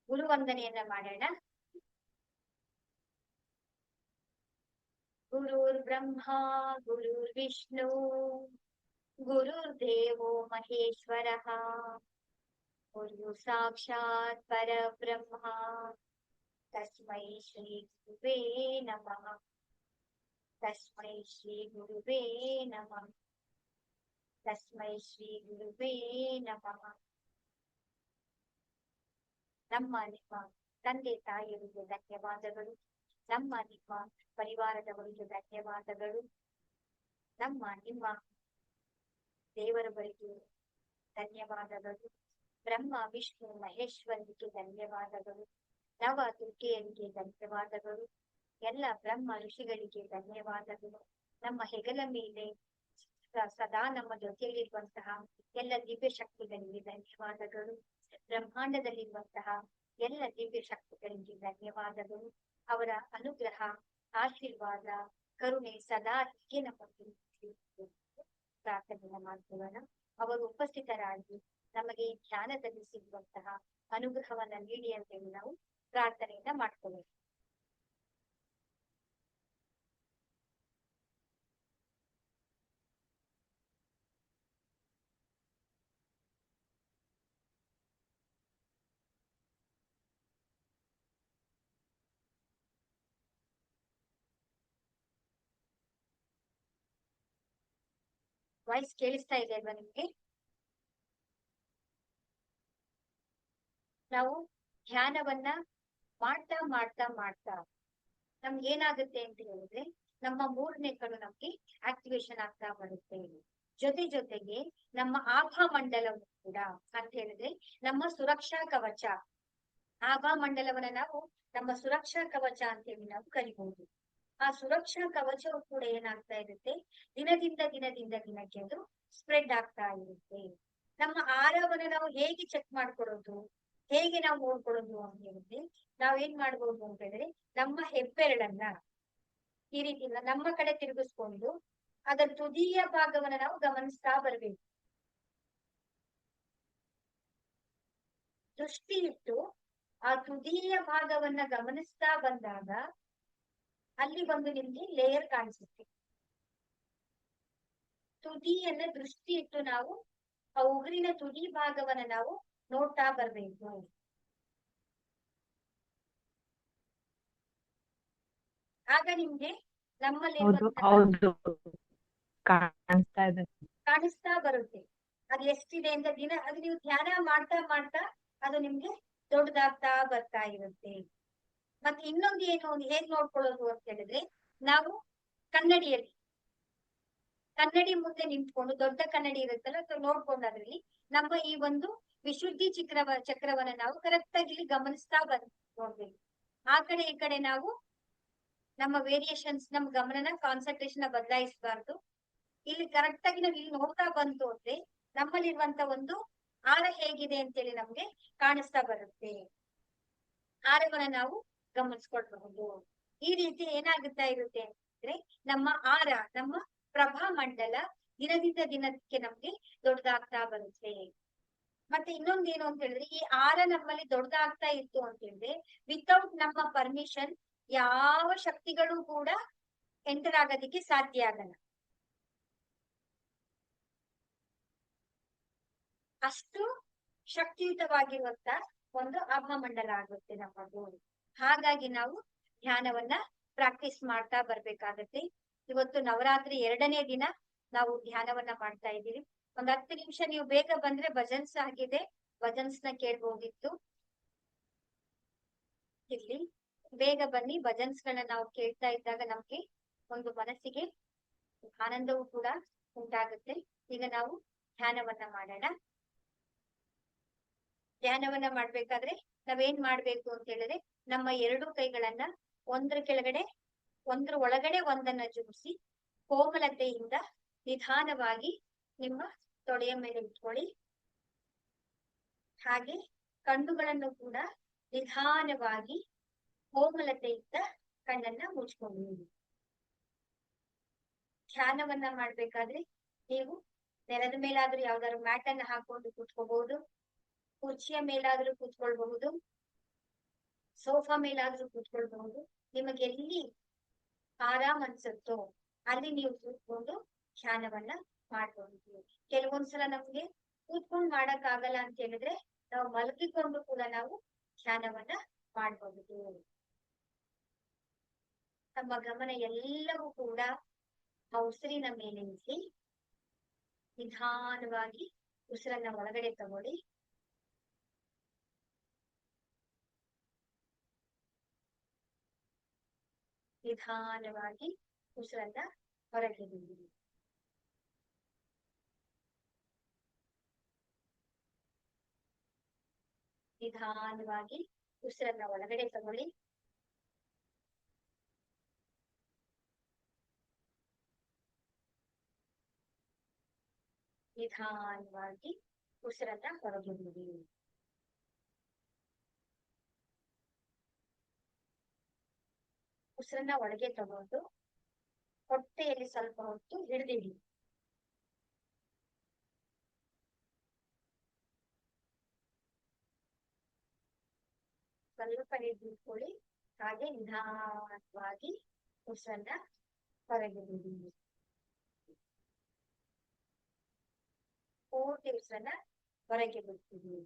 ಗುರುವಂದನೆಯನ್ನ ಮಾಡೋಣ. ಗುರುರ್ ಬ್ರಹ್ಮ ಗುರುರ್ ವಿಷ್ಣು ಗುರುರ್ದೇವೋ ಮಹೇಶ್ವರಃ ಗುರು ಸಾಕ್ಷಾತ್ ಪರಬ್ರಹ್ಮ ತಸ್ಮೈ ಶ್ರೀ ಗುರುವೇ ನಮಃ. ತಸ್ಮೈ ಶ್ರೀ ಗುರುವೇ ನಮಃ. ತಸ್ಮೈ ಶ್ರೀ ಗುರುವೇ ನಮಃ. ನಮ್ಮ ನಿಮ್ಮ ತಂದೆ ತಾಯಿಯರಿಗೆ ಧನ್ಯವಾದಗಳು. ನಮ್ಮ ನಿಮ್ಮ ಪರಿವಾರದವರಿಗೆ ಧನ್ಯವಾದಗಳು. ನಮ್ಮ ನಿಮ್ಮ ದೇವರವರಿಗೆ ಧನ್ಯವಾದಗಳು. ಬ್ರಹ್ಮ ವಿಷ್ಣು ಮಹೇಶ್ವರರಿಗೆ ಧನ್ಯವಾದಗಳು. ನವ ದುರ್ಗೆಯರಿಗೆ ಧನ್ಯವಾದಗಳು. ಎಲ್ಲ ಬ್ರಹ್ಮ ಋಷಿಗಳಿಗೆ ಧನ್ಯವಾದಗಳು. ನಮ್ಮ ಹೆಗಲ ಮೇಲೆ ಸದಾ ನಮ್ಮ ಜೊತೆಯಲ್ಲಿರುವಂತಹ ಎಲ್ಲ ದಿವ್ಯ ಶಕ್ತಿಗಳಿಗೆ ಧನ್ಯವಾದಗಳು. ಬ್ರಹ್ಮಾಂಡದಲ್ಲಿರುವಂತಹ ಎಲ್ಲ ದಿವ್ಯ ಶಕ್ತಿಗಳಿಗೆ ಧನ್ಯವಾದಗಳು. ಅವರ ಅನುಗ್ರಹ, ಆಶೀರ್ವಾದ, ಕರುಣೆ ಸದಾ ಹೀಗೆ ನಮ್ಮ ಪ್ರಾರ್ಥನೆಯನ್ನ ಮಾಡ್ಕೊಳ್ಳೋಣ. ಅವರು ಉಪಸ್ಥಿತರಾಗಿ ನಮಗೆ ಈ ಧ್ಯಾನದಲ್ಲಿ ಸಿಗುವಂತಹ ಅನುಗ್ರಹವನ್ನ ನೀಡಿ ಅಂತೇಳಿ ನಾವು ಪ್ರಾರ್ಥನೆಯನ್ನ ಮಾಡ್ಕೊಳ್ಳೋಣ. ವಾಯ್ಸ್ ಕೇಳಿಸ್ತಾ ಇದೆ ಅಲ್ವಾ ನಿಮ್ಗೆ? ನಾವು ಧ್ಯಾನವನ್ನ ಮಾಡ್ತಾ ಮಾಡ್ತಾ ಮಾಡ್ತಾ ನಮ್ಗೆ ಏನಾಗುತ್ತೆ ಅಂತ ಹೇಳಿದ್ರೆ ನಮ್ಮ ಮೂರನೇ ಕಣ್ಣು ನಮ್ಗೆ ಆಕ್ಟಿವೇಶನ್ ಆಗ್ತಾ ಬರುತ್ತೆ. ಜೊತೆಗೆ ನಮ್ಮ ಆಭಾ ಮಂಡಲವು ಕೂಡ ಅಂತ ಹೇಳಿದ್ರೆ ನಮ್ಮ ಸುರಕ್ಷಾ ಕವಚ. ಆಭಾ ಮಂಡಲವನ್ನ ನಾವು ನಮ್ಮ ಸುರಕ್ಷಾ ಕವಚ ಅಂತೇಳಿ ನಾವು ಕರಿಬಹುದು. ಆ ಸುರಕ್ಷಾ ಕವಚವು ಕೂಡ ಏನಾಗ್ತಾ ಇರುತ್ತೆ, ದಿನಕ್ಕೆ ಅದು ಸ್ಪ್ರೆಡ್ ಆಗ್ತಾ ಇರುತ್ತೆ. ನಮ್ಮ ಆಹಾರವನ್ನ ನಾವು ಹೇಗೆ ಚೆಕ್ ಮಾಡ್ಕೊಡೋದು, ಹೇಗೆ ನಾವು ನೋಡ್ಕೊಳ್ಳೋದು ಅಂತ ಹೇಳಿದ್ರೆ ನಾವ್ ಏನ್ ಮಾಡ್ಬೋದು ಅಂತ ಹೇಳಿದ್ರೆ ನಮ್ಮ ಹೆಬ್ಬೆರಳನ್ನ ಈ ರೀತಿ ನಮ್ಮ ಕಡೆ ತಿರುಗಿಸ್ಕೊಂಡು ಅದರ ತುದಿಯ ಭಾಗವನ್ನ ನಾವು ಗಮನಿಸ್ತಾ ಬರ್ಬೇಕು. ದೃಷ್ಟಿ ಇಟ್ಟು ಆ ತುದಿಯ ಭಾಗವನ್ನ ಗಮನಿಸ್ತಾ ಬಂದಾಗ ಅಲ್ಲಿ ಬಂದು ನಿಮ್ಗೆ ಲೇಯರ್ ಕಾಣಿಸುತ್ತೆ. ತುದಿಯನ್ನ ದೃಷ್ಟಿ ಇಟ್ಟು ನಾವು ಆ ಉಗುರಿನ ತುದಿ ಭಾಗವನ್ನ ನಾವು ನೋಡ್ತಾ ಬರ್ಬೇಕು. ಆಗ ನಿಮ್ಗೆ ನಮ್ಮಲ್ಲಿ ಕಾಣಿಸ್ತಾ ಬರುತ್ತೆ ಅದು ಎಷ್ಟಿದೆ ಅಂತ. ಅದು ನೀವು ಧ್ಯಾನ ಮಾಡ್ತಾ ಮಾಡ್ತಾ ಅದು ನಿಮ್ಗೆ ದೊಡ್ಡದಾಗ್ತಾ ಬರ್ತಾ ಇರುತ್ತೆ. ಮತ್ತೆ ಇನ್ನೊಂದು ಏನು ಹೇಗ್ ನೋಡ್ಕೊಳ್ಳೋದು ಅಂತ ಹೇಳಿದ್ರೆ, ನಾವು ಕನ್ನಡಿ ಮುಂದೆ ನಿಂತ್ಕೊಂಡು, ದೊಡ್ಡ ಕನ್ನಡಿ ಇರುತ್ತಲ್ಲ ನೋಡ್ಕೊಂಡು ಅದ್ರಲ್ಲಿ ನಮ್ಮ ಈ ಒಂದು ವಿಶುದ್ಧಿ ಚಕ್ರವನ್ನ ನಾವು ಕರೆಕ್ಟ್ ಆಗಿ ಇಲ್ಲಿ ಗಮನಿಸ್ತಾ ನೋಡ್ಬೇಕು. ಆ ಕಡೆ ಈ ಕಡೆ ನಾವು ನಮ್ಮ ವೇರಿಯೇಷನ್ಸ್, ನಮ್ಮ ಗಮನನ ಕಾನ್ಸಂಟ್ರೇಷನ್ ಬದಲಾಯಿಸಬಾರ್ದು. ಇಲ್ಲಿ ಕರೆಕ್ಟ್ ಆಗಿ ನಾವು ಇಲ್ಲಿ ನೋಡ್ತಾ ಬಂತು ಅಂದ್ರೆ ನಮ್ಮಲ್ಲಿರುವಂತ ಒಂದು ಆರ ಹೇಗಿದೆ ಅಂತೇಳಿ ನಮ್ಗೆ ಕಾಣಿಸ್ತಾ ಬರುತ್ತೆ. ಆರವನ್ನ ನಾವು ಗಮನಿಸ್ಕೊಳ್ಬಹುದು. ಈ ರೀತಿ ಏನಾಗುತ್ತಾ ಇರುತ್ತೆ ಅಂದ್ರೆ ನಮ್ಮ ಆರ, ನಮ್ಮ ಪ್ರಭಾ ಮಂಡಲ ದಿನಕ್ಕೆ ನಮ್ಗೆ ದೊಡ್ಡದಾಗ್ತಾ ಬರುತ್ತೆ. ಮತ್ತೆ ಇನ್ನೊಂದೇನು ಅಂತ ಹೇಳಿದ್ರೆ, ಈ ಆರ ನಮ್ಮಲ್ಲಿ ದೊಡ್ಡದಾಗ್ತಾ ಇತ್ತು ಅಂತ ಹೇಳಿದ್ರೆ ವಿತೌಟ್ ನಮ್ಮ ಪರ್ಮಿಷನ್ ಯಾವ ಶಕ್ತಿಗಳು ಕೂಡ ಎಂಟರ್ ಆಗೋದಿಕ್ಕೆ ಸಾಧ್ಯ ಆಗಲ್ಲ. ಅಷ್ಟು ಶಕ್ತಿಯುತವಾಗಿರುವಂತ ಒಂದು ಆಭಾಮಂಡಲ ಆಗುತ್ತೆ ನಮ್ಮದು. ಹಾಗಾಗಿ ನಾವು ಧ್ಯಾನವನ್ನ ಪ್ರಾಕ್ಟೀಸ್ ಮಾಡ್ತಾ ಬರ್ಬೇಕಾಗತ್ತೆ. ಇವತ್ತು ನವರಾತ್ರಿ 2ನೇ ದಿನ ನಾವು ಧ್ಯಾನವನ್ನ ಮಾಡ್ತಾ ಇದ್ದೀವಿ. ಒಂದ್ 10 ನಿಮಿಷ ನೀವು ಬೇಗ ಬಂದ್ರೆ ಭಜನ್ಸ್ ಆಗಿದೆ, ಭಜನ್ಸ್ ನ ಕೇಳ್ಬೋದಿತ್ತು. ಇಲ್ಲಿ ಬೇಗ ಬನ್ನಿ. ಭಜನ್ಸ್ ಗಳನ್ನ ನಾವು ಕೇಳ್ತಾ ಇದ್ದಾಗ ನಮ್ಗೆ ಒಂದು ಮನಸ್ಸಿಗೆ ಆನಂದವೂ ಕೂಡ ಉಂಟಾಗುತ್ತೆ. ಈಗ ನಾವು ಧ್ಯಾನವನ್ನ ಮಾಡೋಣ. ಧ್ಯಾನವನ್ನ ಮಾಡ್ಬೇಕಾದ್ರೆ ನಾವೇನ್ ಮಾಡ್ಬೇಕು ಅಂತ ಹೇಳಿದ್ರೆ, ನಮ್ಮ 2 ಕೈಗಳನ್ನ ಒಂದ್ರ ಕೆಳಗಡೆ ಒಂದ್ರ ಒಳಗಡೆ ಒಂದನ್ನ ಜೋಡಿಸಿ ಕೋಮಲತೆಯಿಂದ ನಿಧಾನವಾಗಿ ನಿಮ್ಮ ತೊಡೆಯ ಮೇಲೆ ಇಟ್ಕೊಳ್ಳಿ. ಹಾಗೆ ಕಣ್ಣುಗಳನ್ನು ಕೂಡ ನಿಧಾನವಾಗಿ ಕೋಮಲತೆಯಿಂದ ಕಣ್ಣನ್ನ ಮುಚ್ಕೊಂಡು. ಧ್ಯಾನವನ್ನ ಮಾಡ್ಬೇಕಾದ್ರೆ ನೀವು ನೆಲದ ಮೇಲಾದ್ರೂ ಯಾವ್ದಾದ್ರು ಮ್ಯಾಟ್ ಅನ್ನ ಹಾಕೊಂಡು ಕೂತ್ಕೋಬಹುದು. ಕುರ್ಚಿಯ ಮೇಲಾದ್ರೂ ಕೂತ್ಕೊಳ್ಬಹುದು, ಸೋಫಾ ಮೇಲಾದ್ರೂ ಕೂತ್ಕೊಳ್ಬಹುದು. ನಿಮಗೆ ಎಲ್ಲಿ ಆರಾಮ್ ಅನ್ಸುತ್ತೋ ಅಲ್ಲಿ ನೀವು ಕೂತ್ಕೊಂಡು ಧ್ಯಾನವನ್ನ ಮಾಡ್ಬಹುದು. ಕೆಲವೊಂದ್ಸಲ ನಮ್ಗೆ ಕೂತ್ಕೊಂಡು ಮಾಡಕ್ ಆಗಲ್ಲ ಅಂತ ಹೇಳಿದ್ರೆ ನಾವು ಮಲಗಿಕೊಂಡು ಕೂಡ ನಾವು ಧ್ಯಾನವನ್ನ ಮಾಡಬಹುದು. ನಮ್ಮ ಗಮನ ಎಲ್ಲವೂ ಕೂಡ ಆ ಉಸಿರಿನ ಮೇಲೆ ಇರಿಸಿ ನಿಧಾನವಾಗಿ ಉಸಿರನ್ನ ಒಳಗಡೆ ತಗೊಳ್ಳಿ. ನಿಧಾನವಾಗಿ ಉಸಿರನ್ನ ಹೊರಗೆ ಬಿಡಿ. ನಿಧಾನವಾಗಿ ಉಸಿರನ್ನ ಒಳಗಡೆ ತಗೊಳ್ಳಿ. ನಿಧಾನವಾಗಿ ಉಸಿರನ್ನ ಹೊರಗೆ ಬಿಡಿ. ಉಸಿರನ್ನ ಒಳಗೆ ತಗೊಂಡು ಹೊಟ್ಟೆಯಲ್ಲಿ ಸ್ವಲ್ಪ ಹೊತ್ತು ಹಿಡಿದಿಡಿ. ಸ್ವಲ್ಪ ನೀರು ಬಿಟ್ಕೊಳ್ಳಿ. ಹಾಗೆ ನಿಧಾನವಾಗಿ ಉಸಿರನ್ನ ಹೊರಗೆ ಬಿಡಿ. ಪೂರ್ತಿ ಉಸಿರನ್ನ ಹೊರಗೆ ಬಿಡ್ತೀವಿ.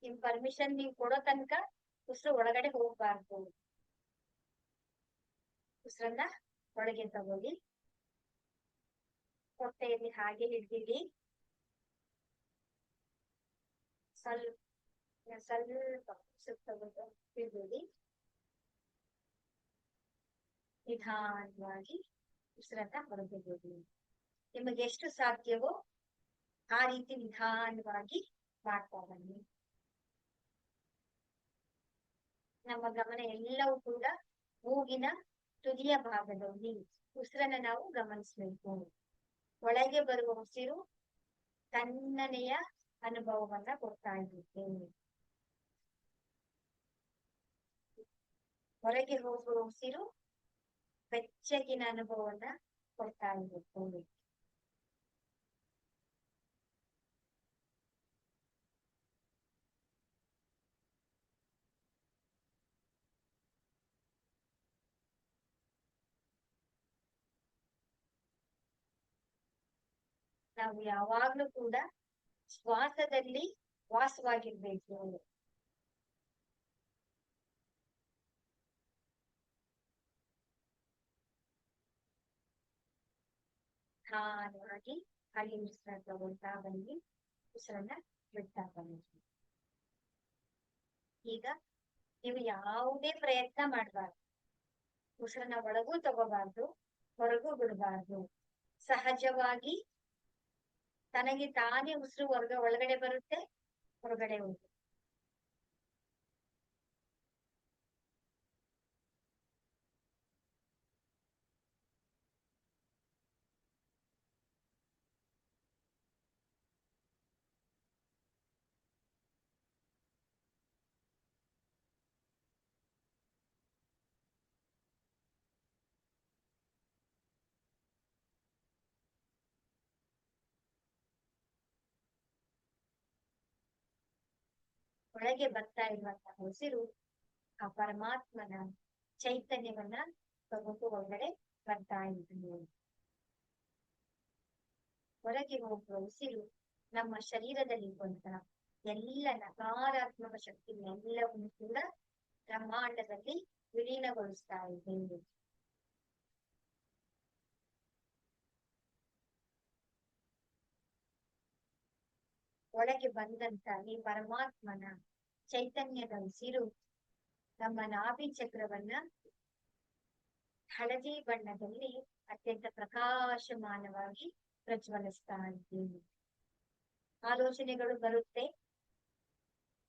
ನಿಮ್ ಪರ್ಮಿಷನ್ ನೀವು ಕೊಡೋ ತನಕ ಉಸಿರು ಒಳಗಡೆ ಹೋಗ್ಬಾರ್ದು. ಉಸಿರನ್ನ ಒಳಗೆ ತಗೊಳ್ಳಿ. ಹೊಟ್ಟೆಯಲ್ಲಿ ಹಾಗೆ ಹಿಡ್ದಿಡಿ. ಸ್ವಲ್ಪ ಉಸಿರು ತಗೊಂಡು ಹಿಡ್ದಿಡಿ. ನಿಧಾನವಾಗಿ ಉಸಿರನ್ನ ಹೊರಗೆ ಬಿಡಿ. ನಿಮಗೆ ಎಷ್ಟು ಸಾಧ್ಯವೋ ಆ ರೀತಿ ನಿಧಾನವಾಗಿ ಮಾಡ್ತಾ ಬನ್ನಿ. ನಮ್ಮ ಗಮನ ಎಲ್ಲವೂ ಕೂಡ ಮೂಗಿನ ತುದಿಯ ಭಾಗದಲ್ಲಿ ಉಸಿರನ್ನ ನಾವು ಗಮನಿಸಬೇಕು. ಒಳಗೆ ಬರುವ ಉಸಿರು ತಣ್ಣನೆಯ ಅನುಭವವನ್ನ ಕೊಡ್ತಾ ಇರುತ್ತೆ. ಹೊರಗೆ ಹೋಗುವ ಉಸಿರು ಬೆಚ್ಚಗಿನ ಅನುಭವವನ್ನ ಕೊಡ್ತಾ ಇರುತ್ತೆ. ನಾವು ಯಾವಾಗ್ಲೂ ಕೂಡ ಶ್ವಾಸದಲ್ಲಿ ವಾಸವಾಗಿರ್ಬೇಕು. ನಿಧಾನವಾಗಿ ಅಲ್ಲಿ ಉಸಿರನ್ನ ತಗೊಳ್ತಾ ಬನ್ನಿ. ಉಸಿರನ್ನ ಬಿಡ್ತಾ ಬನ್ನಿ. ಈಗ ನೀವು ಯಾವುದೇ ಪ್ರಯತ್ನ ಮಾಡಬಾರ್ದು. ಉಸಿರನ್ನ ಒಳಗೂ ತಗೋಬಾರ್ದು, ಹೊರಗೂ ಬಿಡಬಾರ್ದು. ಸಹಜವಾಗಿ ತನಗೆ ತಾನೇ ಉಸಿರು ಒಳಗಡೆ ಬರುತ್ತೆ, ಹೊರಗಡೆ ಹೋಗುತ್ತೆ. ಒಳಗೆ ಬರ್ತಾ ಇರುವಂತಹ ಉಸಿರು ಆ ಪರಮಾತ್ಮನ ಚೈತನ್ಯವನ್ನ ತಗೊಂಡು ಒಳಗಡೆ ಬರ್ತಾ ಇದ್ದೀವಿ. ಹೊರಗೆ ಹೋಗುವ ಉಸಿರು ನಮ್ಮ ಶರೀರದಲ್ಲಿರುವಂತಹ ಎಲ್ಲ ನಕಾರಾತ್ಮಕ ಶಕ್ತಿಗಳನ್ನೆಲ್ಲವನ್ನು ಕೂಡ ಬ್ರಹ್ಮಾಂಡದಲ್ಲಿ ವಿಲೀನಗೊಳಿಸ್ತಾ ಇದ್ದೇವೆ. ಒಳಗೆ ಬಂದಂತ ಈ ಪರಮಾತ್ಮನ ಚೈತನ್ಯದ ಉಸಿರು ನಮ್ಮ ನಾಭಿ ಚಕ್ರವನ್ನ ಹಳದಿ ಬಣ್ಣದಲ್ಲಿ ಅತ್ಯಂತ ಪ್ರಕಾಶಮಾನವಾಗಿ ಪ್ರಜ್ವಲಿಸ್ತಾ ಇದ್ದೀವಿ. ಆಲೋಚನೆಗಳು ಬರುತ್ತೆ.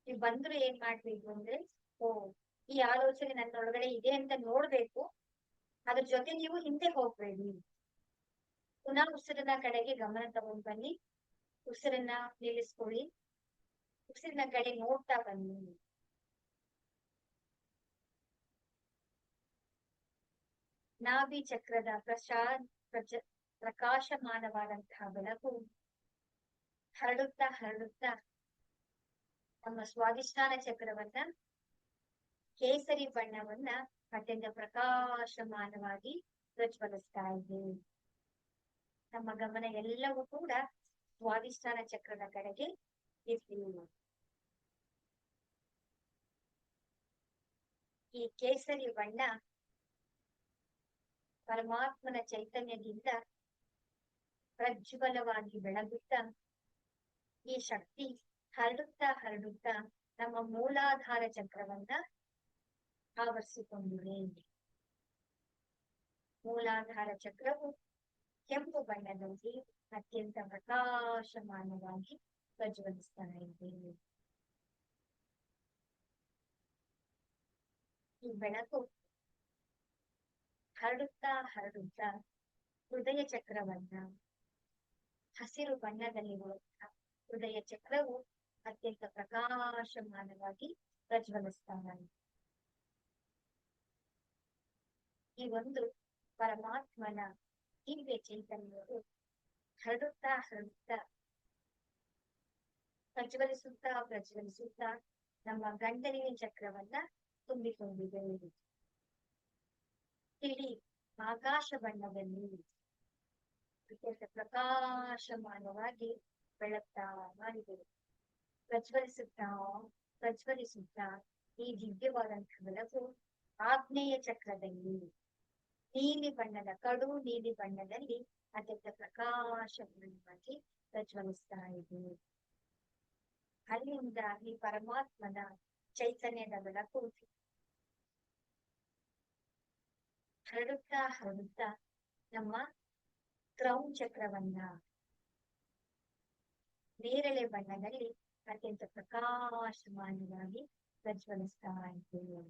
ನೀವು ಬಂದ್ರು ಏನ್ ಮಾಡ್ಬೇಕು ಅಂದ್ರೆ, ಈ ಆಲೋಚನೆ ನನ್ನೊಳಗಡೆ ಇದೆ ಅಂತ ನೋಡ್ಬೇಕು. ಅದ್ರ ಜೊತೆ ನೀವು ಹಿಂದೆ ಹೋಗ್ಬೇಡಿ. ಪುನಃ ಉಸಿರಿನ ಕಡೆಗೆ ಗಮನ ತಗೊಂಡ್ ಬನ್ನಿ. ಉಸಿರನ್ನ ನಿಲ್ಲಿಸ್ಕೊಳ್ಳಿ. ಉಸಿರಿನ ಕಡೆ ನೋಡ್ತಾ ಬನ್ನಿ. ನಾಭಿ ಚಕ್ರದ ಪ್ರಕಾಶಮಾನವಾದಂತಹ ಬೆಳಕು ಹರಡುತ್ತಾ ಹರಡುತ್ತಾ ನಮ್ಮ ಸ್ವಾಧಿಷ್ಠಾನ ಚಕ್ರವನ್ನ ಕೇಸರಿ ಬಣ್ಣವನ್ನ ಅತ್ಯಂತ ಪ್ರಕಾಶಮಾನವಾಗಿ ಪ್ರಜ್ವಲಿಸ್ತಾ ಇದ್ದೇವೆ. ನಮ್ಮ ಗಮನ ಎಲ್ಲವೂ ಕೂಡ ಸ್ವಾಧಿಷ್ಠಾನ ಚಕ್ರದ ಕಡೆಗೆ ಇರ್ತೀವಿ. ಈ ಕೇಸರಿ ಬಣ್ಣ ಪರಮಾತ್ಮನ ಚೈತನ್ಯದಿಂದ ಪ್ರಜ್ವಲವಾಗಿ ಬೆಳಗುತ್ತಾ ಈ ಶಕ್ತಿ ಹರಡುತ್ತಾ ಹರಡುತ್ತಾ ನಮ್ಮ ಮೂಲಾಧಾರ ಚಕ್ರವನ್ನ ಆವರಿಸಿಕೊಂಡಿದೆ. ಮೂಲಾಧಾರ ಚಕ್ರವು ಕೆಂಪು ಬಣ್ಣದಲ್ಲಿ ಅತ್ಯಂತ ಪ್ರಕಾಶಮಾನವಾಗಿ ಪ್ರಜ್ವಲಿಸ್ತಾ ಇದೆ. ಈ ಬೆಳಕು ಹರಡುತ್ತಾ ಹರಡುತ್ತಾ ಹೃದಯ ಚಕ್ರವನ್ನ ಹಸಿರು ಬಣ್ಣದಲ್ಲಿರುವಂತಹ ಹೃದಯ ಚಕ್ರವು ಅತ್ಯಂತ ಪ್ರಕಾಶಮಾನವಾಗಿ ಪ್ರಜ್ವಲಿಸ್ತಾ ಇದೆ. ಈ ಒಂದು ಪರಮಾತ್ಮನ ದಿವ್ಯ ಚೈತನ್ಯವು ಹರಡುತ್ತಾ ಹರಡುತ್ತಾ ಪ್ರಜ್ವಲಿಸುತ್ತಾ ಪ್ರಜ್ವಲಿಸುತ್ತಾ ನಮ್ಮ ಗಂಟಲಿನ ಚಕ್ರವನ್ನ ತುಂಬಿಕೊಂಡಿದೆ. ತಿಳಿ ಆಕಾಶ ಬಣ್ಣದಲ್ಲಿ ಅತ್ಯಂತ ಪ್ರಕಾಶಮಾನವಾಗಿ ಬೆಳಗ್ತಾ ಮಾಡಿದೆ. ಪ್ರಜ್ವಲಿಸುತ್ತಾ ಪ್ರಜ್ವಲಿಸುತ್ತಾ ಈ ದಿವ್ಯವಾದಂತಹ ಬೆಳಕು ಆಗ್ನೇಯ ಚಕ್ರದಲ್ಲಿ ನೀಲಿ ಬಣ್ಣದ ಕಡು ನೀಲಿ ಬಣ್ಣದಲ್ಲಿ ಅತ್ಯಂತ ಪ್ರಕಾಶಮಾನವಾಗಿ ಪ್ರಜ್ವಲಿಸ್ತಾ ಇದೆ. ಅಲ್ಲಿಂದ ಈ ಪರಮಾತ್ಮನ ಚೈತನ್ಯದ ಬೆಳಕು ಹರಡುತ್ತಾ ಹರಡುತ್ತಾ ನಮ್ಮ ಕ್ರೌನ್ ಚಕ್ರವನ್ನ ನೇರಳೆ ಬಣ್ಣದಲ್ಲಿ ಅತ್ಯಂತ ಪ್ರಕಾಶಮಾನವಾಗಿ ಪ್ರಜ್ವಲಿಸ್ತಾ ಇದ್ದೇವೆ.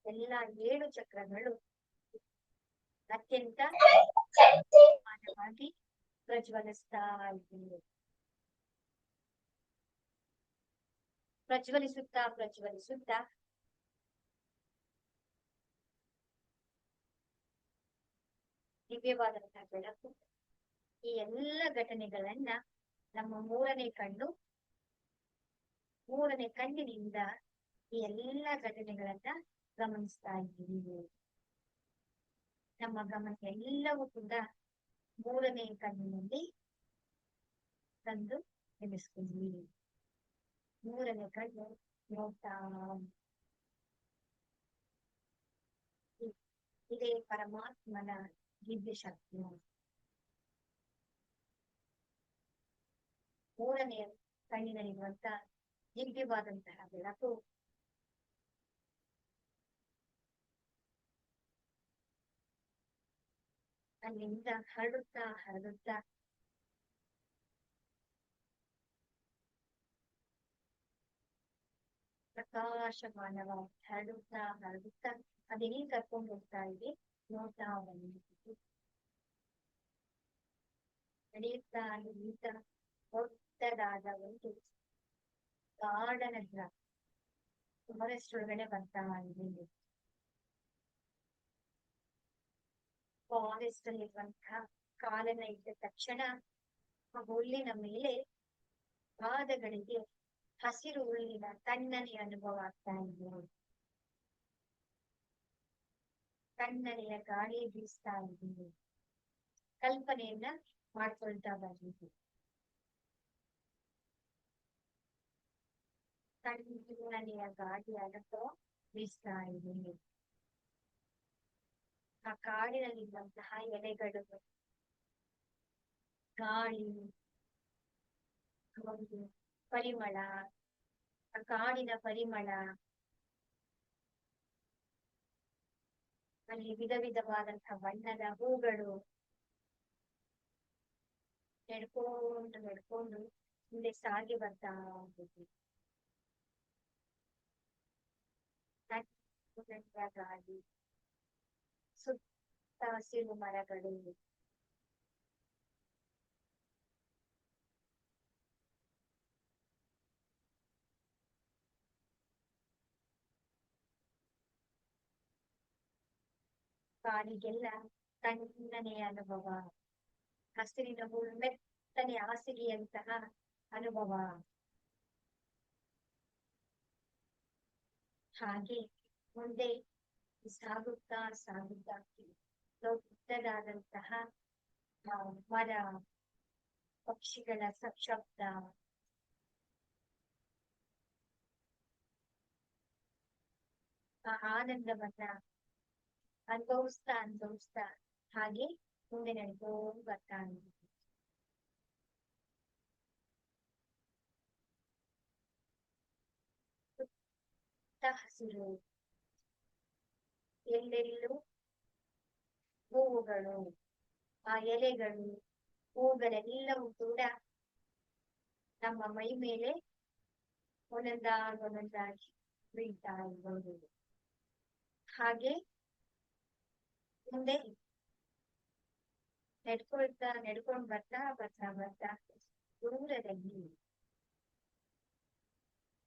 ಎಲ್ಲ 7 ಚಕ್ರಗಳು ಅತ್ಯಂತ ಪ್ರಕಾಶಮಾನವಾಗಿ ಪ್ರಜ್ವಲಿಸ್ತಾ ಇದ್ದೇವೆ. ಪ್ರಜ್ವಲಿಸುತ್ತಾ ಪ್ರಜ್ವಲಿಸುತ್ತಾ ದಿವ್ಯವಾದಂತಹ ಬೆಳಕು ಈ ಎಲ್ಲ ಘಟನೆಗಳನ್ನ ನಮ್ಮ ಮೂರನೇ ಕಣ್ಣಿನಿಂದ ಈ ಎಲ್ಲ ಘಟನೆಗಳನ್ನ ಗಮನಿಸ್ತಾ ಇದ್ದೀವಿ. ನಮ್ಮ ಗಮನ ಎಲ್ಲವೂ ಕೂಡ ಮೂರನೇ ಕಣ್ಣಿನಲ್ಲಿ ತಂದು ನಿಲ್ಲಿಸ್ತೀವಿ. ಮೂರನೇ ಕಣ್ಣು ನೋಡ್ತಾ ಇದೇ ಪರಮಾತ್ಮನ ದಿವ್ಯ ಶಕ್ತಿ. ಮೂರನೆಯ ಕಣ್ಣಿನಲ್ಲಿರುವಂತ ದಿವ್ಯವಾದಂತಹ ಬೆಳಕು ಅಲ್ಲಿಂದ ಹರಡುತ್ತಾ ಹರಡುತ್ತಾ ಪ್ರಕಾಶಮಾನವಾಗಿ ಹರಡುತ್ತಾ ಹರಡುತ್ತಾ ಅದೇನೇ ಕರ್ಕೊಂಡು ಹೋಗ್ತಾ ಇದೆ ನೋಡ್ತಾ ನಡೆಯುತ್ತಾ ನಡೆಯುತ್ತಾ ದೊಡ್ಡದಾದ ಒಂದು ಗಾರ್ಡನ್ ಹತ್ರ ಫಾರೆಸ್ಟ್ ಒಳಗಡೆ ಬರ್ತಾ ಇದೆ. ಫಾರೆಸ್ಟ್ ಅಲ್ಲಿರುವಂತಹ ಕಾಲನ್ನ ಇಟ್ಟ ತಕ್ಷಣ ಆ ಹುಲ್ಲಿನ ಮೇಲೆ ಪಾದಗಳಿಗೆ ಹಸಿರು ಹುಲ್ಲಿನ ತಣ್ಣನೆಯ ಅನುಭವ ಆಗ್ತಾ ಇದೆ. ತಣ್ಣನೆಯ ಗಾಳಿ ಬೀಸ್ತಾ ಇದೆ. ಕಲ್ಪನೆಯನ್ನ ಮಾಡ್ಕೊಳ್ತಾ ಬಂದಿದೆ. ತಣ್ಣನೆಯ ಗಾಳಿ ಅನುಭವ ಬೀಸ್ತಾ ಇದೆ. ಆ ಕಾಡಿನಲ್ಲಿರುವಂತಹ ಎಲೆಗಳು, ಗಾಳಿ, ಒಂದು ಪರಿಮಳ, ಆ ಕಾಡಿನ ಪರಿಮಳ, ಅಲ್ಲಿ ವಿಧ ವಿಧವಾದಂತಹ ಬಣ್ಣದ ಹೂಗಳು ನಡ್ಕೊಂಡು ಮುಂದೆ ಸಾಗಿ ಬರ್ತಾ ಹೋಗಿ ಗಾಳಿ, ಸುತ್ತ ಹಸಿರು ಮರಗಳು, ಕಾಲಿಗೆಲ್ಲ ತಣ್ಣನೆಯ ಅನುಭವ, ಹಸಿರಿನ ಮೆತ್ತನೆ ಹಾಸಿಗೆಯಂತಹ ಅನುಭವ. ಹಾಗೆ ಮುಂದೆ ಸಾಗುತ್ತಾ ಸಾಗುತ್ತಾ ದೊಡ್ಡದಾದಂತಹ ಮರ, ಪಕ್ಷಿಗಳ ಶಬ್ದ, ಆ ಆನಂದವನ್ನ ಅನುಭವಿಸ್ತಾ ಹಾಗೆ ಮುಂದೆ ನಡ್ಕೊಂಡು ಬರ್ತಾ ಇದ್ದೀವಿ. ಹಸಿರು, ಎಲ್ಲೆಲ್ಲೂ ಹೂವುಗಳು, ಆ ಎಲೆಗಳು, ಹೂಗಳೆಲ್ಲವೂ ಕೂಡ ನಮ್ಮ ಮೈ ಮೇಲೆ ಒಂದೊಂದಾಗಿ ಬೀಳ್ತಾ ಇರ್ಬೋದು. ಹಾಗೆ ಮುಂದೆ ನಡ್ಕೊಂಡು ಬರ್ತಾ ದೂರದಲ್ಲಿ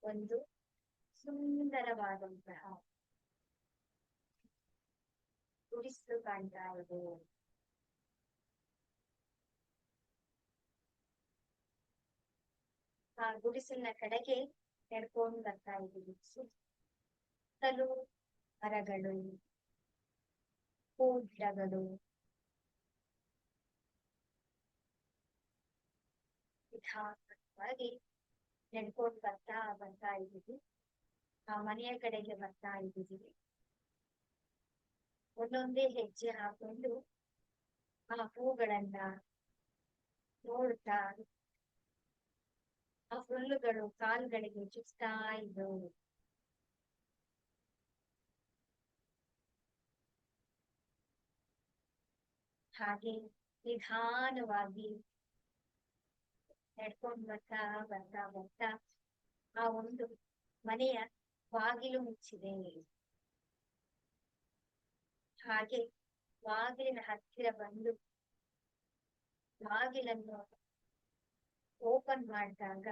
ಒಂದು ಸುಂದರವಾದಂತಹ ಗುಡಿಸಲು ಕಾಣ್ತಾ ಇದೆ. ಆ ಗುಡಿಸಲಿನ ಕಡೆಗೆ ನಡ್ಕೊಂಡು ಬರ್ತಾ ಇದ್ದೀವಿ. ಸುತ್ತಲೂ ಮರಗಳು, ಹೂ ಗಿಡಗಳು, ನಿಧಾನವಾಗಿ ನಡ್ಕೊಂಡು ಬರ್ತಾ ಇದ್ದೀವಿ. ಆ ಮನೆಯ ಕಡೆಗೆ ಬರ್ತಾ ಇದ್ದೀವಿ. ಒಂದೊಂದೇ ಹೆಜ್ಜೆ ಹಾಕೊಂಡು ಆ ಹೂಗಳನ್ನ ನೋಡ್ತಾ ಆ ಹುಲ್ಲುಗಳು ಕಾಲುಗಳಿಗೆ ಚುಚ್ತಾ ಇದ್ದವು. ಹಾಗೆ ನಿಧಾನವಾಗಿ ನಡ್ಕೊಂಡು ಬರ್ತಾ ಆ ಒಂದು ಮನೆಯ ಬಾಗಿಲು ಮುಚ್ಚಿದೆ. ಹಾಗೆ ಬಾಗಿಲಿನ ಹತ್ತಿರ ಬಂದು ಬಾಗಿಲನ್ನು ಓಪನ್ ಮಾಡಿದಾಗ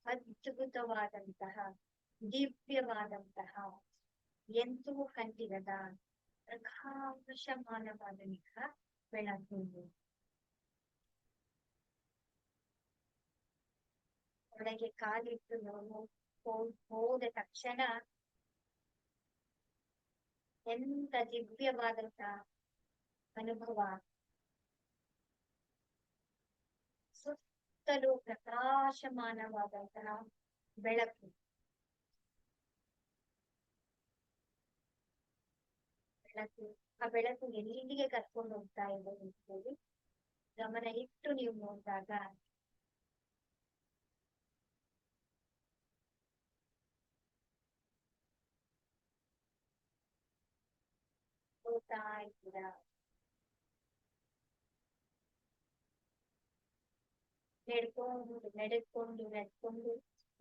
ಅದ್ಭುತವಾದಂತಹ ದಿವ್ಯವಾದಂತಹ ಎಂತೂ ಕಂಡಿರದ ಪ್ರಕಾಶಮಾನವಾದಂತಹ ಬೆಳಕು. ಒಳಗೆ ಕಾಲಿಟ್ಟು ಹೋದ ತಕ್ಷಣ ಎಂತ ದಿವ್ಯವಾದಂತಹ ಅನುಭವ. ಸುತ್ತಲೂ ಪ್ರಕಾಶಮಾನವಾದಂತಹ ಬೆಳಕು. ಆ ಬೆಳಕು ಎಲ್ಲಿಗೆ ಕರ್ಕೊಂಡು ಹೋಗ್ತಾ ಇದೆ ಅಂತೇಳಿ ಗಮನ ಇಟ್ಟು ನೀವು ನೋಡಿದಾಗ ಹೋಗ್ತಾ ಇದ್ದೀರಾ. ನಡ್ಕೊಂಡು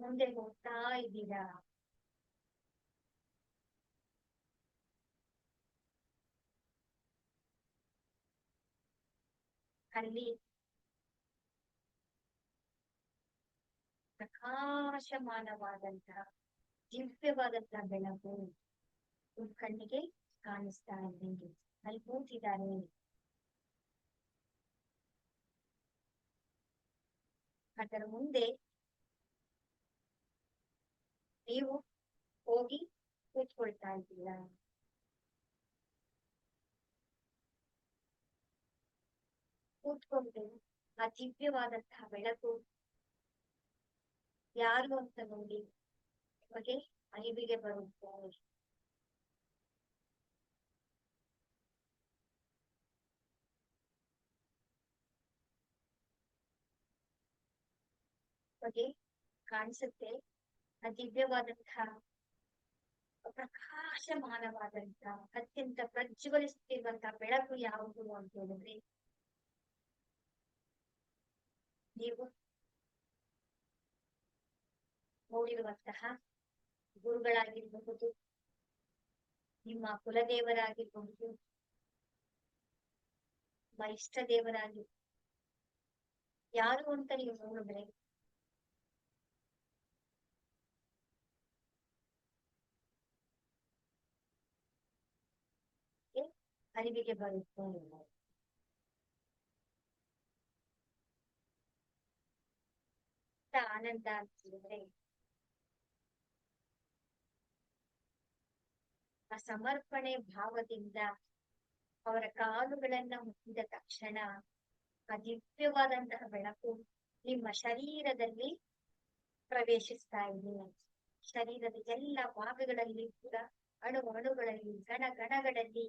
ಮುಂದೆ ಹೋಗ್ತಾ ಇದ್ದೀರಾ. ಅಲ್ಲಿ ಪ್ರಕಾಶಮಾನವಾದಂತಹ ದಿವ್ಯವಾದಂತಹ ಬೆಳಕು ಕಣ್ಣಿಗೆ ಕಾಣಿಸ್ತಾ ಇದ್ದೀನಿ. ಅಲ್ಲಿ ಕೂತಿದ್ದಾರೆ. ಅದರ ಮುಂದೆ ನೀವು ಹೋಗಿ ಕೂತ್ಕೊಳ್ತಾ ಇದ್ದೀರಾ. ಕೂತ್ಕೊಂಡು ಆ ದಿವ್ಯವಾದಂತಹ ಬೆಳಕು ಯಾರು ಅಂತ ನೋಡಿ ನಿಮಗೆ ಅರಿವಿಗೆ ಬರುತ್ತೆ. ನಿಮಗೆ ಕಾಣಿಸುತ್ತೆ ಆ ದಿವ್ಯವಾದಂತಹ ಪ್ರಕಾಶಮಾನವಾದಂತಹ ಅತ್ಯಂತ ಪ್ರಜ್ವಲಿಸುತ್ತಿರುವಂತಹ ಬೆಳಕು ಯಾವುದು ಅಂತ ಹೇಳಿದ್ರೆ ನೀವು ನೋಡಿರುವಂತಹ ಗುರುಗಳಾಗಿರಬಹುದು, ನಿಮ್ಮ ಕುಲದೇವರಾಗಿರ್ಬಹುದು, ನಿಮ್ಮ ಇಷ್ಟ ದೇವರಾಗಿ ಯಾರು ಅಂತ ನೀವು ನೋಡಿದ್ರೆ ಅರಿವಿಗೆ ಬರುತ್ತೆ. ಆನಂದ ಅಂತಂದ್ರೆ ಆ ಸಮರ್ಪಣೆ ಭಾವದಿಂದ ಅವರ ಕಾಲುಗಳನ್ನ ಮುಟ್ಟಿದ ತಕ್ಷಣ ಆ ದಿವ್ಯವಾದಂತಹ ಬೆಳಕು ನಿಮ್ಮ ಶರೀರದಲ್ಲಿ ಪ್ರವೇಶಿಸ್ತಾ ಇದೆ. ಶರೀರದ ಎಲ್ಲ ಭಾಗಗಳಲ್ಲಿ ಕೂಡ ಅಣುಗಳಲ್ಲಿ ಗಣಗಳಲ್ಲಿ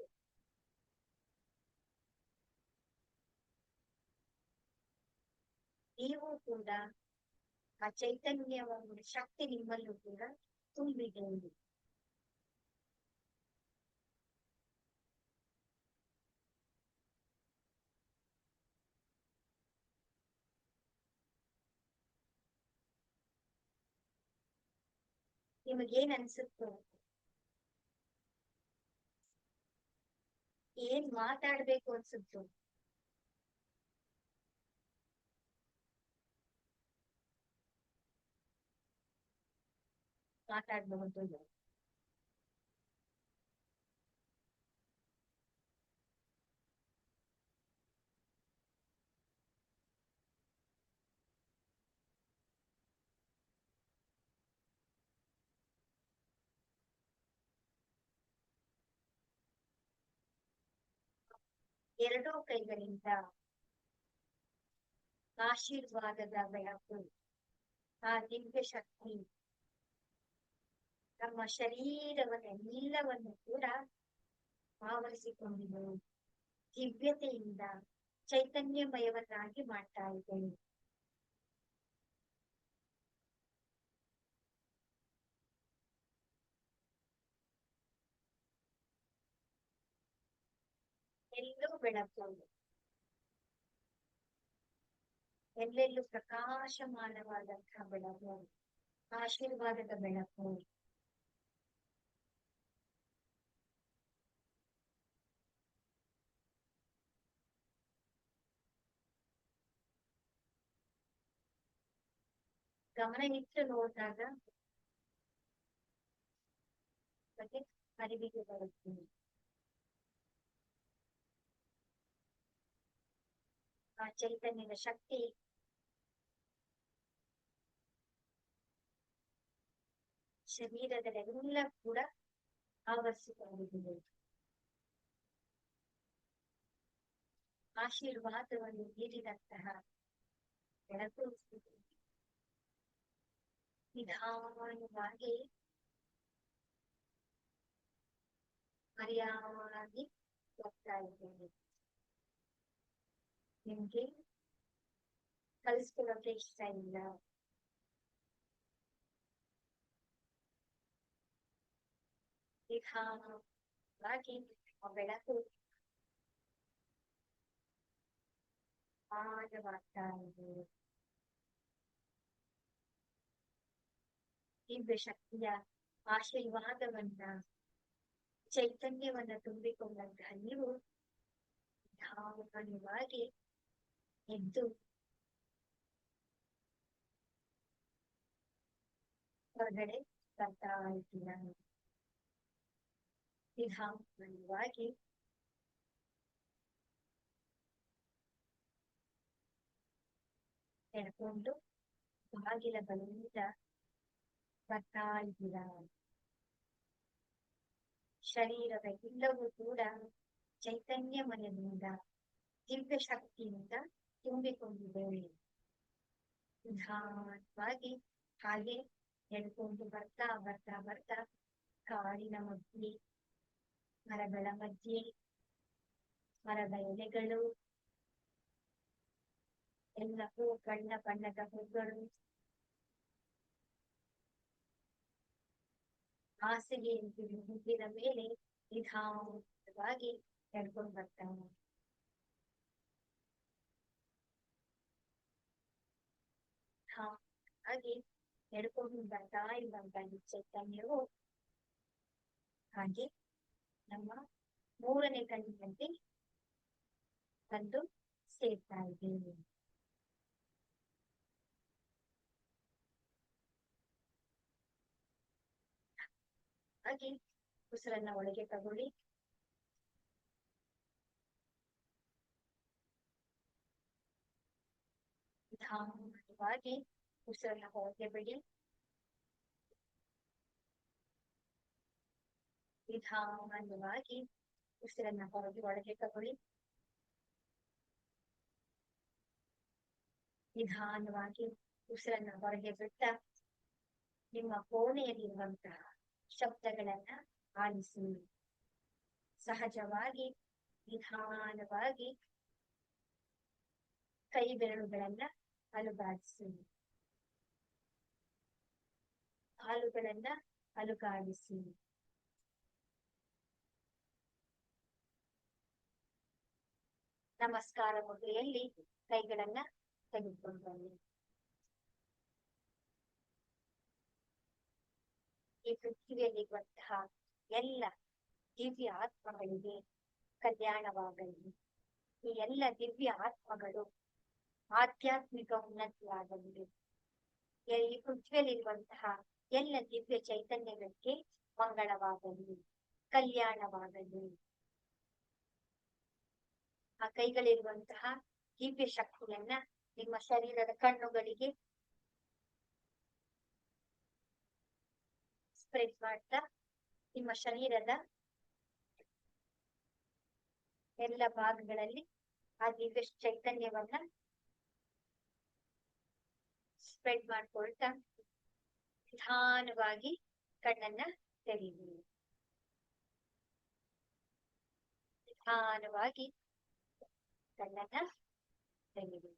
ನೀವು ಕೂಡ ಆ ಚೈತನ್ಯವನ್ನು ಶಕ್ತಿ ನಿಮ್ಮಲ್ಲೂ ಕೂಡ ತುಂಬಿದೆ. ನಿಮಗೇನ್ ಅನ್ಸುತ್ತೋ, ಏನ್ ಮಾತಾಡ್ಬೇಕು ಅನ್ಸುತ್ತೋ ಮಾತಾಡ್ಬಹುದು. ಎರಡೂ ಕೈಗಳಿಂದ ಆಶೀರ್ವಾದದ ಬೆಳಕು, ಆ ದಿವ್ಯ ಶಕ್ತಿ ನಮ್ಮ ಶರೀರವನ್ನೆಲ್ಲವನ್ನು ಕೂಡ ಆವರಿಸಿಕೊಂಡಿದೆ. ದಿವ್ಯತೆಯಿಂದ ಚೈತನ್ಯಮಯವನ್ನಾಗಿ ಮಾಡ್ತಾ ಇದೆ. ಎಲ್ಲೂ ಬೆಳಕು, ಎಲ್ಲೆಲ್ಲೂ ಪ್ರಕಾಶಮಾನವಾದಂತಹ ಬೆಳಕು, ಆಶೀರ್ವಾದದ ಬೆಳಕು. ಗಮನ ಇಟ್ಟು ನೋಡಿದಾಗ ಮತ್ತೆ ಅರಿವಿಗೆ ಬರುತ್ತದೆ. ಆ ಚೈತನ್ಯದ ಶಕ್ತಿ ಶರೀರದಲ್ಲೆಲ್ಲ ಕೂಡ ಆವರಿಸಿಕೊಂಡಿದೆ. ಆಶೀರ್ವಾದವನ್ನು ನೀಡಿದಂತಹ ಬೆಳಕು ನಿಧಾನವಾಗಿ ಮರ್ಯಾದವಾಗಿ ಹೋಗ್ತಾ ಇದ್ದೇನೆ. ನಿಮ್ಗೆ ಕಲಿಸ್ಕೊಳ್ಳೋಕೆ ಇಷ್ಟ ಇಲ್ಲ, ನಿಧಾನವಾಗಿ ಆ ಬೆಳಕು ಆಳವಾಗ್ತಾ ಇದೆ. ದಿವ್ಯ ಶಕ್ತಿಯ ಆಶೀರ್ವಾದವನ್ನ, ಚೈತನ್ಯವನ್ನ ತುಂಬಿಕೊಂಡಂತಹ ನೀವು ನಿಧಾನವಾಗಿ ಎದ್ದು ಹೊರಗಡೆ ಬರ್ತಾ ಇದ್ದೀರ. ನಿಧಾನವಾಗಿ ಎಡ್ಕೊಂಡು ಬಾಗಿಲ ಬಳಿಯಿಂದ ಬರ್ತಾ ಇದ್ದೀರ. ಶರೀರದ ಎಲ್ಲವೂ ಕೂಡ ಚೈತನ್ಯಮಯದಿಂದ ದಿವ್ಯ ಶಕ್ತಿಯಿಂದ ತುಂಬಿಕೊಂಡಿದೆ. ನಿಧಾನವಾಗಿ ಹಾಗೆ ಎಡ್ಕೊಂಡು ಬರ್ತಾ ಬರ್ತಾ ಬರ್ತಾ ಕಾಡಿನ ಮಧ್ಯೆ, ಮರಗಳ ಮಧ್ಯೆ, ಮರದ ಎಲೆಗಳು, ಎಲ್ಲವೂ ಬಣ್ಣ ಬಣ್ಣದ ಹೂಗಳು, ಹಾಸಿಗೆ ಹುಬ್ಬಿದ ಮೇಲೆ ನಿಧಾನವಾಗಿ ಎಡ್ಕೊಂಡು ಬರ್ತಾನೆ. ಹಾಗೆ ಎಡ್ಕೊಂಡು ಬರ್ತಾ ಇರುವಂತಹ ಚೈತನ್ಯವು ಹಾಗೆ ನಮ್ಮ ಮೂರನೇ ಕಣ್ಣಿನಂತೆ ಬಂದು ಸೇರ್ತಾ ಇದ್ದೇವೆ. ಹಾಗೆ ಉಸಿರನ್ನ ಒಳಗೆ ತಗೊಳ್ಳಿ. ನಿಧಾನವಾಗಿ ಉಸಿರನ್ನ ಹೊರಗೆ ಬಿಡಿ. ನಿಧಾನವಾಗಿ ಉಸಿರನ್ನ ಹೊರಗೆ ಒಳಗೆ ತಗೊಳ್ಳಿ. ನಿಧಾನವಾಗಿ ಉಸಿರನ್ನ ಹೊರಗೆ ಬಿಟ್ಟ ನಿಮ್ಮ ಕೋಣೆಯಲ್ಲಿರುವಂತಹ ಶಬ್ದಗಳನ್ನ ಆಲಿಸಿ. ಸಹಜವಾಗಿ ನಿಧಾನವಾಗಿ ಕೈ ಬೆರಳುಗಳನ್ನ ಅಲುಗಾಡಿಸಿ. ಕಾಲುಗಳನ್ನ ಅಲುಗಾಡಿಸಿ. ನಮಸ್ಕಾರ ಮುದ್ರೆಯಲ್ಲಿ ಕೈಗಳನ್ನ ತೆಗೆದುಕೊಂಡು ಬನ್ನಿ. ಈ ಪೃಥ್ವಿಯಲ್ಲಿರುವಂತಹ ಎಲ್ಲ ದಿವ್ಯ ಆತ್ಮಗಳಿಗೆ ಕಲ್ಯಾಣವಾಗಲಿ. ಈ ಎಲ್ಲ ದಿವ್ಯ ಆತ್ಮಗಳು ಆಧ್ಯಾತ್ಮಿಕ ಉನ್ನತಿಯಾಗಲಿ. ಈ ಪೃಥ್ವಿಯಲ್ಲಿರುವಂತಹ ಎಲ್ಲ ದಿವ್ಯ ಚೈತನ್ಯಗಳಿಗೆ ಮಂಗಳವಾಗಲಿ, ಕಲ್ಯಾಣವಾಗಲಿ. ಆ ಕೈಗಳಿರುವಂತಹ ದಿವ್ಯ ಶಕ್ತಿಯನ್ನ ನಿಮ್ಮ ಶರೀರದ ಕಣ್ಣುಗಳಿಗೆ ಸ್ಪ್ರೆಡ್ ಮಾಡ್ತಾ ನಿಮ್ಮ ಶರೀರದ ಎಲ್ಲ ಭಾಗಗಳಲ್ಲಿ ಆ ದಿವ್ಯ ಚೈತನ್ಯವನ್ನ ಸ್ಪ್ರೆಡ್ ಮಾಡ್ಕೊಳ್ತಾ ನಿಧಾನವಾಗಿ ಕಣ್ಣನ್ನ ತೆರೀರಿ. ನಿಧಾನವಾಗಿ ಕಣ್ಣನ್ನ ತೆರೀರಿ.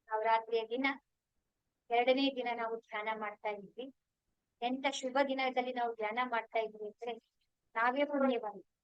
ನವರಾತ್ರಿಯ ದಿನ 2ನೇ ದಿನ ನಾವು ಧ್ಯಾನ ಮಾಡ್ತಾ ಇದ್ವಿ. ಎಂತ ಶುಭ ದಿನದಲ್ಲಿ ನಾವು ಧ್ಯಾನ ಮಾಡ್ತಾ ಇದ್ವಿ ಅಂದ್ರೆ ನಾವೇ ಪುಣ್ಯವಂತ.